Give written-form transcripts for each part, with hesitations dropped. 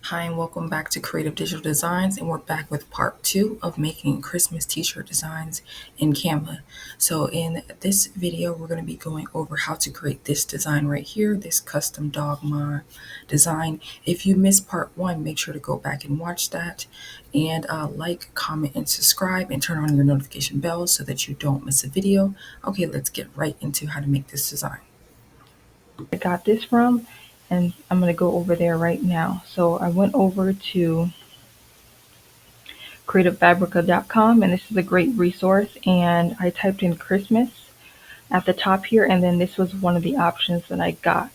Hi, and welcome back to Creative Digital Designs, and we're back with part 2 of making Christmas t-shirt designs in Canva. So in this video, we're going to be going over how to create this design right here, this custom dogma design. If you missed part 1, make sure to go back and watch that, and like, comment, and subscribe, and turn on your notification bell so that you don't miss a video. Okay, let's get right into how to make this design. I got this from, and I'm going to go over there right now. So I went over to creativefabrica.com, and this is a great resource, and I typed in Christmas at the top here, and then this was one of the options that I got.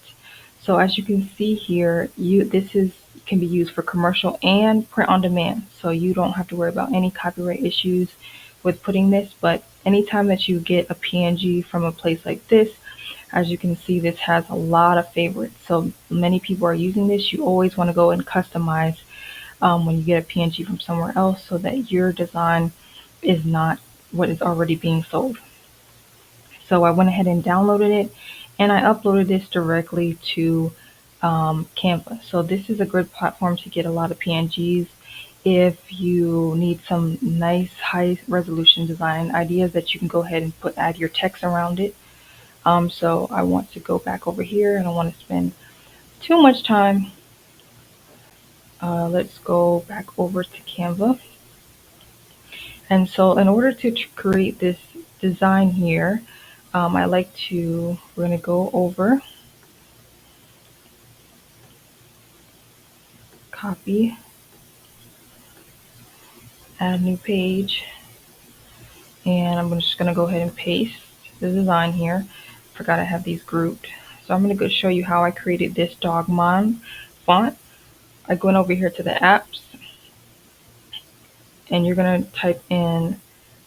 So as you can see here, can be used for commercial and print on demand. So you don't have to worry about any copyright issues with putting this, but anytime that you get a PNG from a place like this, as you can see, this has a lot of favorites. So many people are using this. You always want to go and customize when you get a PNG from somewhere else so that your design is not what is already being sold. So I went ahead and downloaded it, and I uploaded this directly to Canva. So this is a good platform to get a lot of PNGs if you need some nice high resolution design ideas that you can go ahead and add your text around it. So I want to go back over here. I don't want to spend too much time. Let's go back over to Canva. And so in order to create this design here, we're going to go over, copy, add new page, and I'm just going to go ahead and paste the design here. Forgot I have these grouped. So I'm going to go show you how I created this Dogmon font. I went over here to the apps, and you're going to type in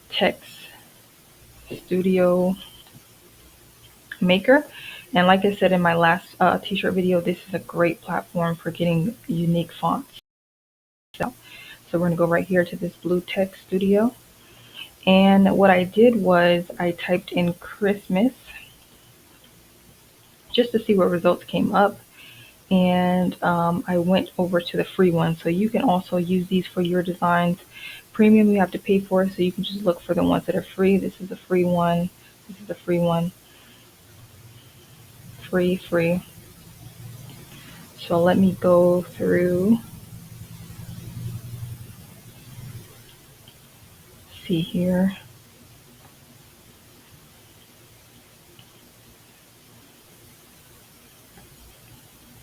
text studio maker. And like I said in my last t-shirt video, this is a great platform for getting unique fonts. So we're going to go right here to this blue text studio. And what I did was I typed in Christmas just to see what results came up. And I went over to the free one. So you can also use these for your designs. Premium you have to pay for, so you can just look for the ones that are free. This is a free one. This is a free one. Free. So let me go through, see here.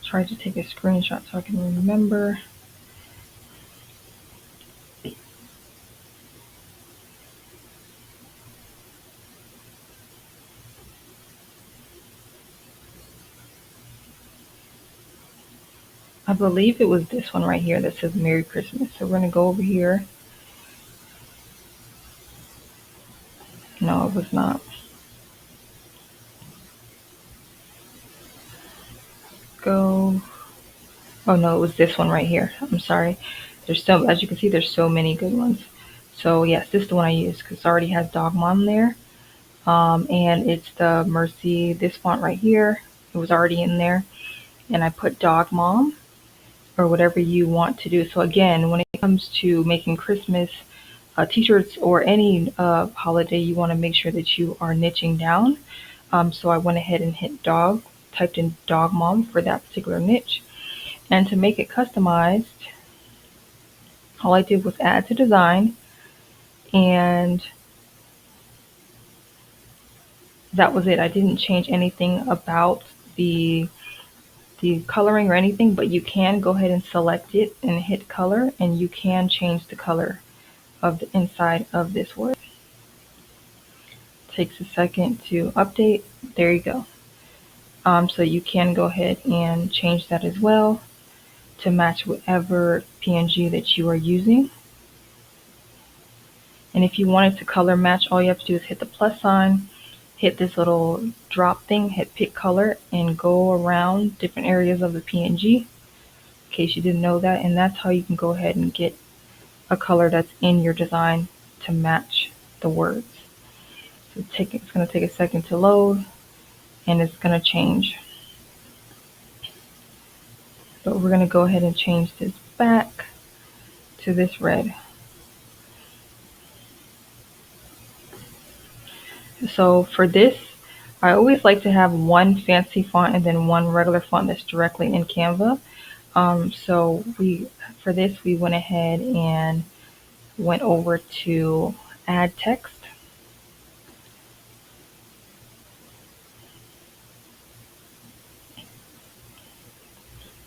Try to take a screenshot so I can remember. I believe it was this one right here that says Merry Christmas. So we're going to go over here. No, it was not. Go. Oh no, it was this one right here. I'm sorry. As you can see, there's so many good ones. So yes, this is the one I used because it already has Dogmon there. And it's the Mercy, this font right here. It was already in there. And I put Dog Mom or whatever you want to do. So again, when it comes to making Christmas t-shirts or any holiday, you want to make sure that you are niching down. So I went ahead and typed in Dog Mom for that particular niche. And to make it customized, all I did was add to design, and that was it. I didn't change anything about the coloring or anything, but you can go ahead and select it and hit color, and you can change the color of the inside of this word. Takes a second to update. There you go. So you can go ahead and change that as well to match whatever PNG that you are using. And if you wanted to color match, all you have to do is hit the plus sign, hit this little drop thing, hit pick color, and go around different areas of the PNG, in case you didn't know that. And that's how you can go ahead and get a color that's in your design to match the words. So it's going to take a second to load, and it's going to change. But we're going to go ahead and change this back to this red. So for this, I always like to have one fancy font and then one regular font that's directly in Canva. So for this, we went ahead and went over to add text.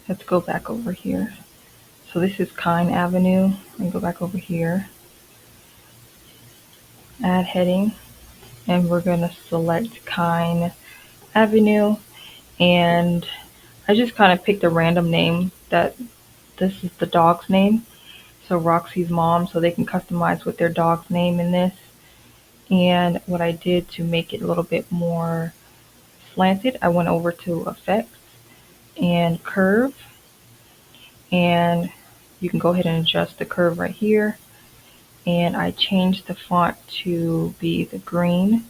Let's go back over here. So this is Kine Avenue. And go back over here. Add heading. And we're going to select Kine Avenue. And I just kind of picked a random name that this is the dog's name. So Roxy's mom, so they can customize with their dog's name in this. And what I did to make it a little bit more slanted, I went over to Effects and Curve. And you can go ahead and adjust the curve right here. And I changed the font to be the green,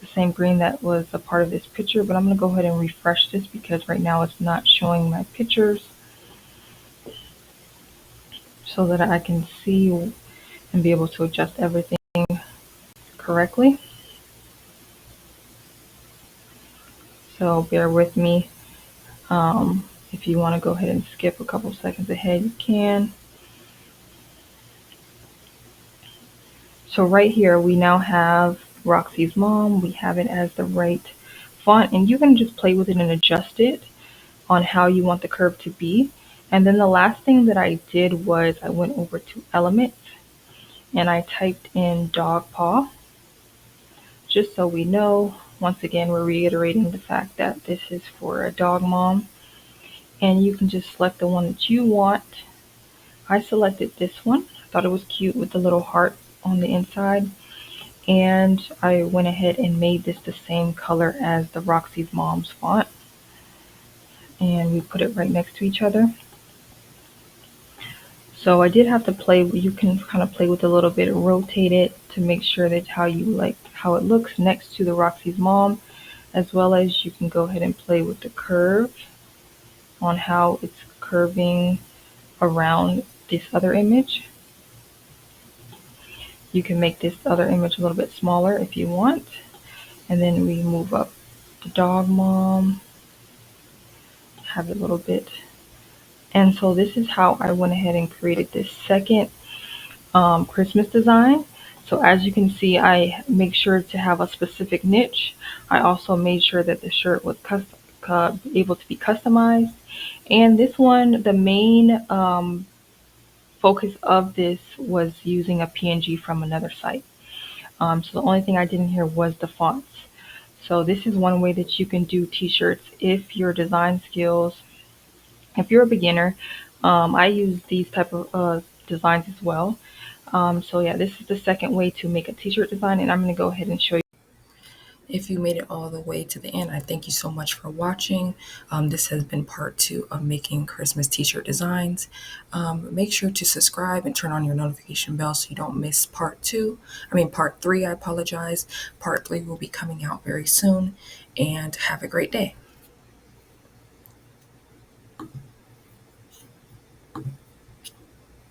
the same green that was a part of this picture, but I'm going to go ahead and refresh this because right now it's not showing my pictures so that I can see and be able to adjust everything correctly. So bear with me. If you want to go ahead and skip a couple seconds ahead, you can. So right here, we now have Roxy's mom. We have it as the right font, and you can just play with it and adjust it on how you want the curve to be. And then the last thing that I did was I went over to Elements and I typed in dog paw, just so we know. Once again, we're reiterating the fact that this is for a dog mom. And you can just select the one that you want. I selected this one. I thought it was cute with the little heart on the inside. And I went ahead and made this the same color as the Roxy's mom's font. And we put it right next to each other. So I did have to play, you can kind of play with it a little bit, rotate it to make sure that how it looks next to the Roxy's mom, as well as you can go ahead and play with the curve on how it's curving around this other image. You can make this other image a little bit smaller if you want. And then we move up the dog mom, have it a little bit. And so this is how I went ahead and created this second Christmas design. So as you can see, I make sure to have a specific niche. I also made sure that the shirt was able to be customized. And this one, the main focus of this was using a PNG from another site. So the only thing I didn't hear was the fonts. So this is one way that you can do t-shirts if your design skills, if you're a beginner. I use these type of designs as well. So yeah, this is the second way to make a t-shirt design, and I'm going to go ahead and show you. If you made it all the way to the end, I thank you so much for watching. This has been part 2 of making Christmas t-shirt designs. Make sure to subscribe and turn on your notification bell so you don't miss part 3, I apologize. Part 3 will be coming out very soon, and have a great day.